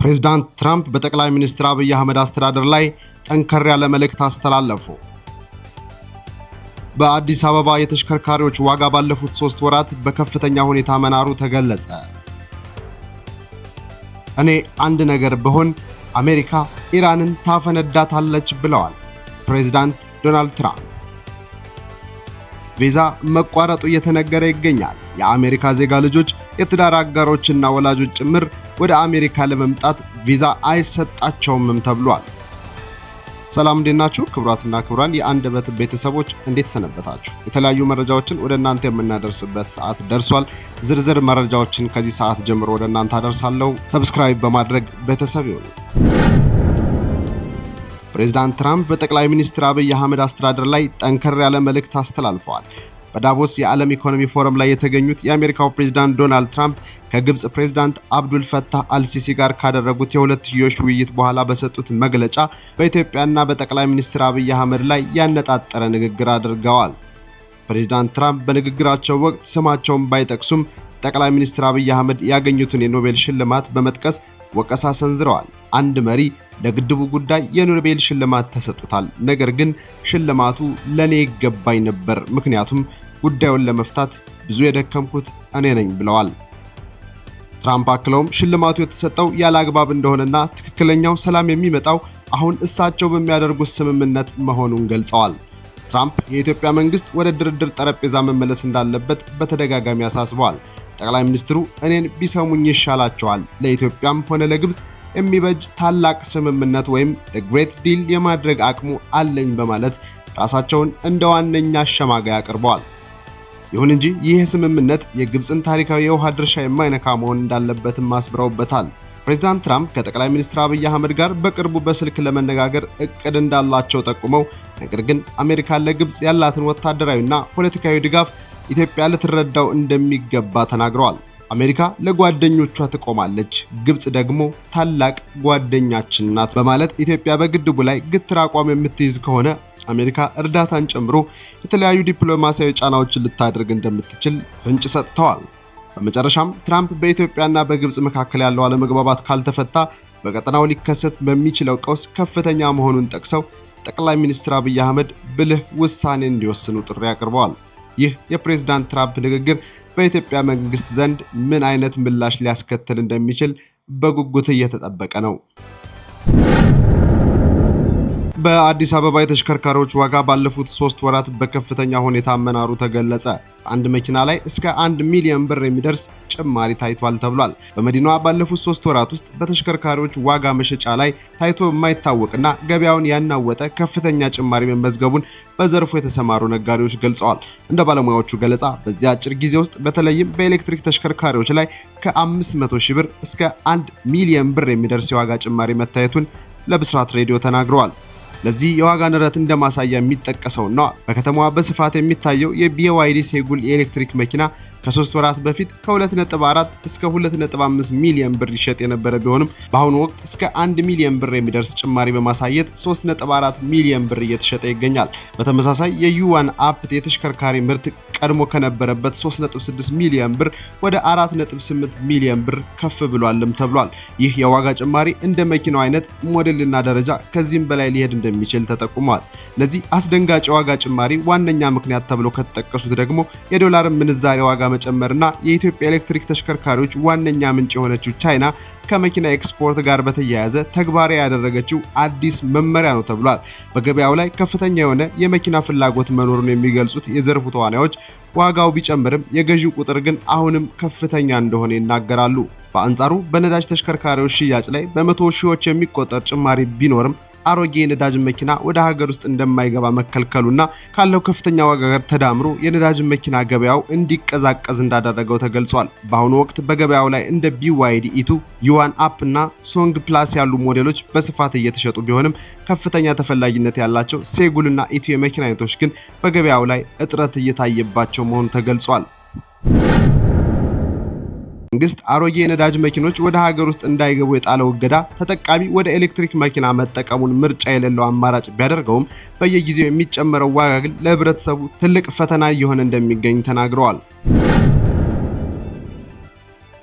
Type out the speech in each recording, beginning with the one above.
ፕሬዝዳንት ትራምፕ በጠቅላይ ሚኒስትር አብይ አህመድ አስተዳደር ላይ ጠንከር ያለ መልእክት አስተላለፉ። በአዲስ አበባ የተሽከርካሪዎች ዋጋ ባለፉት 3 ወራት በከፍተኛ ሁኔታ መናሩ ተገለጸ። እኔ አንድ ነገር ብሆን አሜሪካ ኢራንን ታፈነዳታለች ብለዋል ፕሬዝዳንት ዶናልድ ትራምፕ። ቪዛ መቋረጡ እየተነገረ ይገኛል። የአሜሪካ ዜጋ ልጆች፣ የትዳር አጋሮችና ወላጆች ጭምር ወደ አሜሪካ ለመምጣት ቪዛ አይሰጣቸውም ተብሏል። ሰላም እንዴት ናችሁ? ክቡራትና ክቡራን የአንደበት ቤተሰቦች እንዴት ሰነበታችሁ? የተለያዩ መረጃዎችን ወደ እናንተ የምናደርስበት ሰዓት ደርሷል። ዝርዝር መረጃዎችን ከዚህ ሰዓት ጀምሮ ወደ እናንተ አደርሳለሁ። ሰብስክራይብ በማድረግ ቤተሰብ ይሁኑ። ፕሬዝዳንት ትራምፕ በጠቅላይ ሚኒስትር አብይ አህመድ አስተዳደር ላይ ጠንከር ያለ መልእክት አስተላልፈዋል። በዳቮስ የዓለም ኢኮኖሚ ፎረም ላይ የተገኙት የአሜሪካው ፕሬዝዳንት ዶናልድ ትራምፕ ከግብጽ ፕሬዝዳንት አብዱል ፈታህ አልሲሲ ጋር ካደረጉት የሁለትዮሽ ውይይት በኋላ በሰጡት መግለጫ በኢትዮጵያና በጠቅላይ ሚኒስትር አብይ አህመድ ላይ ያነጣጠረ ንግግር አድርገዋል። ፕሬዝዳንት ትራምፕ በንግግራቸው ወቅት ስማቸውን ባይጠቅሱም ጠቅላይ ሚኒስትር አብይ አህመድ ያገኙትን የኖቤል ሽልማት በመጥቀስ ወቀሳ ሰንዝረዋል። አንድ መሪ ለግድቡ ጉዳይ የኖቤል ሽልማት ተሰጥቷል፣ ነገር ግን ሽልማቱ ለኔ ይገባኝ ነበር፣ ምክንያቱም ጉዳዩን ለመፍታት ብዙ የደከምኩት እኔ ነኝ ብለዋል። ትራምፕ አክለውም ሽልማቱ የተሰጠው ያለ አግባብ እንደሆነና ትክክለኛው ሰላም የሚመጣው አሁን እሳቸው በሚያደርጉት ስምምነት መሆኑን ገልጸዋል። ትራምፕ የኢትዮጵያ መንግስት ወደ ድርድር ጠረጴዛ መመለስ እንዳለበት በተደጋጋሚ አሳስበዋል። ጠቅላይ ሚኒስትሩ እኔን ቢሰሙኝ ይሻላቸዋል፣ ለኢትዮጵያም ሆነ ለግብጽ የሚበጅ ታላቅ ስምምነት ወይም ግሬት ዲል የማድረግ አቅሙ አለኝ በማለት ራሳቸውን እንደ ዋነኛ አሸማጋይ አቅርበዋል። ይሁን እንጂ ይህ ስምምነት የግብጽን ታሪካዊ የውሃ ድርሻ የማይነካ መሆን እንዳለበትም አስምረውበታል። ፕሬዝዳንት ትራምፕ ከጠቅላይ ሚኒስትር አብይ አህመድ ጋር በቅርቡ በስልክ ለመነጋገር እቅድ እንዳላቸው ጠቁመው ነገር ግን አሜሪካ ለግብጽ ያላትን ወታደራዊና ፖለቲካዊ ድጋፍ ኢትዮጵያ ልትረዳው እንደሚገባ ተናግረዋል። አሜሪካ ለጓደኞቿ ትቆማለች፣ ግብጽ ደግሞ ታላቅ ጓደኛችን ናት በማለት ኢትዮጵያ በግድቡ ላይ ግትር አቋም የምትይዝ ከሆነ አሜሪካ እርዳታን ጨምሮ የተለያዩ ዲፕሎማሲያዊ ጫናዎችን ልታደርግ እንደምትችል ፍንጭ ሰጥተዋል። በመጨረሻም ትራምፕ በኢትዮጵያና በግብጽ መካከል ያለው አለመግባባት ካልተፈታ በቀጠናው ሊከሰት በሚችለው ቀውስ ከፍተኛ መሆኑን ጠቅሰው ጠቅላይ ሚኒስትር አብይ አህመድ ብልህ ውሳኔ እንዲወስኑ ጥሪ አቅርበዋል። ይህ የፕሬዝዳንት ትራምፕ ንግግር በኢትዮጵያ መንግስት ዘንድ ምን አይነት ምላሽ ሊያስከትል እንደሚችል በጉጉት እየተጠበቀ ነው። በአዲስ አበባ የተሽከርካሪዎች ዋጋ ባለፉት 3 ወራት በከፍተኛ ሁኔታ መናሩ ተገለጸ። አንድ መኪና ላይ እስከ 1 ሚሊዮን ብር የሚደርስ ጭማሪ ታይቷል ተብሏል። በመዲናዋ ባለፉት 3 ወራት ውስጥ በተሽከርካሪዎች ዋጋ መሸጫ ላይ ታይቶ የማይታወቅና ገበያውን ያናወጠ ከፍተኛ ጭማሪ መመዝገቡን በዘርፉ የተሰማሩ ነጋዴዎች ገልጸዋል። እንደ ባለሙያዎቹ ገለጻ በዚህ አጭር ጊዜ ውስጥ በተለይም በኤሌክትሪክ ተሽከርካሪዎች ላይ ከ500 ሺህ ብር እስከ 1 ሚሊዮን ብር የሚደርስ የዋጋ ጭማሪ መታየቱን ለብስራት ሬዲዮ ተናግረዋል። ለዚህ የዋጋ ንረት እንደማሳያ የሚጠቀሰውና በከተማዋ በስፋት የሚታየው የቢዋይዲ ሴጉል የኤሌክትሪክ መኪና ከ3 ወራት በፊት ከ2.4 እስከ 2.5 ሚሊዮን ብር ይሸጥ የነበረ ቢሆንም በአሁኑ ወቅት እስከ 1 ሚሊዮን ብር የሚደርስ ጭማሪ በማሳየት 3.4 ሚሊዮን ብር እየተሸጠ ይገኛል። በተመሳሳይ የዩዋን አፕ የተሽከርካሪ ምርት ቀድሞ ከነበረበት 3.6 ሚሊዮን ብር ወደ 4.8 ሚሊዮን ብር ከፍ ብሏልም ተብሏል። ይህ የዋጋ ጭማሪ እንደ መኪናው አይነት ሞዴልና ደረጃ ከዚህም በላይ ሊሄድ እንደሚችል ተጠቁሟል። ለዚህ አስደንጋጭ የዋጋ ጭማሪ ዋነኛ ምክንያት ተብሎ ከተጠቀሱት ደግሞ የዶላር ምንዛሬ ዋጋ መጨመርና የኢትዮጵያ ኤሌክትሪክ ተሽከርካሪዎች ዋነኛ ምንጭ የሆነችው ቻይና ከመኪና ኤክስፖርት ጋር በተያያዘ ተግባራዊ ያደረገችው አዲስ መመሪያ ነው ተብሏል። በገበያው ላይ ከፍተኛ የሆነ የመኪና ፍላጎት መኖሩን የሚገልጹት የዘርፉ ተዋናዮች ዋጋው ቢጨምርም የገዢው ቁጥር ግን አሁንም ከፍተኛ እንደሆነ ይናገራሉ። በአንጻሩ በነዳጅ ተሽከርካሪዎች ሽያጭ ላይ በመቶ ሺዎች የሚቆጠር ጭማሪ ቢኖርም አሮጌ የነዳጅ መኪና ወደ ሀገር ውስጥ እንደማይገባ መከልከሉና ካለው ከፍተኛ ዋጋ ጋር ተዳምሮ የነዳጅ መኪና ገበያው እንዲቀዛቀዝ እንዳደረገው ተገልጿል። በአሁኑ ወቅት በገበያው ላይ እንደ BYD ኢቱ፣ ዩዋን አፕ እና ሶንግ ፕላስ ያሉ ሞዴሎች በስፋት እየተሸጡ ቢሆንም ከፍተኛ ተፈላጊነት ያላቸው ሴጉል እና ኢቱ የመኪና አይነቶች ግን በገበያው ላይ እጥረት እየታየባቸው መሆኑ ተገልጿል። መንግስት አሮጌ የነዳጅ መኪኖች ወደ ሀገር ውስጥ እንዳይገቡ የጣለው እገዳ ተጠቃሚ ወደ ኤሌክትሪክ መኪና መጠቀሙን ምርጫ የሌለው አማራጭ ቢያደርገውም በየጊዜው የሚጨመረው ዋጋ ግን ለህብረተሰቡ ትልቅ ፈተና እየሆነ እንደሚገኝ ተናግረዋል።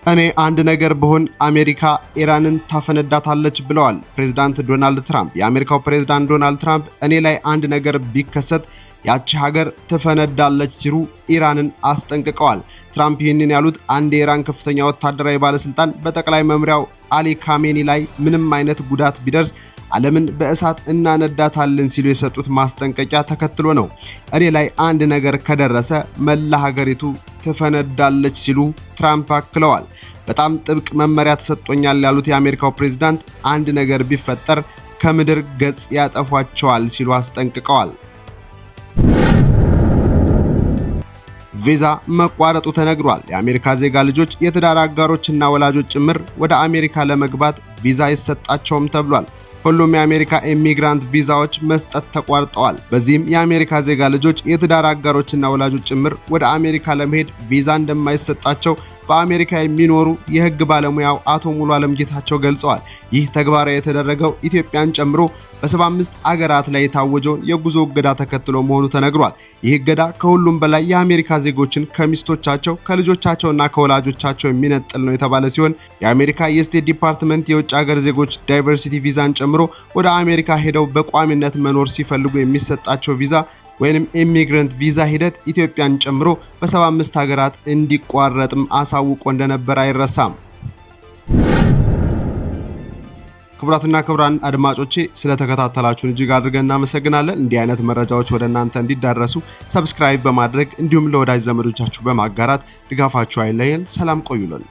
እኔ አንድ ነገር ብሆን አሜሪካ ኢራንን ታፈነዳታለች ብለዋል ፕሬዝዳንት ዶናልድ ትራምፕ። የአሜሪካው ፕሬዝዳንት ዶናልድ ትራምፕ እኔ ላይ አንድ ነገር ቢከሰት ያቺ ሀገር ትፈነዳለች ሲሉ ኢራንን አስጠንቅቀዋል። ትራምፕ ይህንን ያሉት አንድ የኢራን ከፍተኛ ወታደራዊ ባለስልጣን በጠቅላይ መምሪያው አሊ ካሜኒ ላይ ምንም አይነት ጉዳት ቢደርስ ዓለምን በእሳት እናነዳታለን ሲሉ የሰጡት ማስጠንቀቂያ ተከትሎ ነው። እኔ ላይ አንድ ነገር ከደረሰ መላ ሀገሪቱ ትፈነዳለች ሲሉ ትራምፕ አክለዋል። በጣም ጥብቅ መመሪያ ተሰጥቶኛል ያሉት የአሜሪካው ፕሬዝዳንት አንድ ነገር ቢፈጠር ከምድር ገጽ ያጠፏቸዋል ሲሉ አስጠንቅቀዋል። ቪዛ መቋረጡ ተነግሯል። የአሜሪካ ዜጋ ልጆች፣ የትዳር አጋሮችና ወላጆች ጭምር ወደ አሜሪካ ለመግባት ቪዛ አይሰጣቸውም ተብሏል። ሁሉም የአሜሪካ ኢሚግራንት ቪዛዎች መስጠት ተቋርጠዋል። በዚህም የአሜሪካ ዜጋ ልጆች፣ የትዳር አጋሮችና ወላጆች ጭምር ወደ አሜሪካ ለመሄድ ቪዛ እንደማይሰጣቸው በአሜሪካ የሚኖሩ የሕግ ባለሙያው አቶ ሙሉ ዓለም ጌታቸው ገልጸዋል። ይህ ተግባራዊ የተደረገው ኢትዮጵያን ጨምሮ በ75 አገራት ላይ የታወጀውን የጉዞ እገዳ ተከትሎ መሆኑ ተነግሯል። ይህ እገዳ ከሁሉም በላይ የአሜሪካ ዜጎችን ከሚስቶቻቸው ከልጆቻቸውና ከወላጆቻቸው የሚነጥል ነው የተባለ ሲሆን የአሜሪካ የስቴት ዲፓርትመንት የውጭ ሀገር ዜጎች ዳይቨርሲቲ ቪዛን ጨምሮ ወደ አሜሪካ ሄደው በቋሚነት መኖር ሲፈልጉ የሚሰጣቸው ቪዛ ወይንም ኢሚግራንት ቪዛ ሂደት ኢትዮጵያን ጨምሮ በ75 ሀገራት እንዲቋረጥም አሳውቆ እንደነበር አይረሳም። ክቡራትና ክቡራን አድማጮቼ ስለተከታተላችሁን እጅግ አድርገን እናመሰግናለን። እንዲህ አይነት መረጃዎች ወደ እናንተ እንዲዳረሱ ሰብስክራይብ በማድረግ እንዲሁም ለወዳጅ ዘመዶቻችሁ በማጋራት ድጋፋችሁ አይለየን። ሰላም ቆዩልን።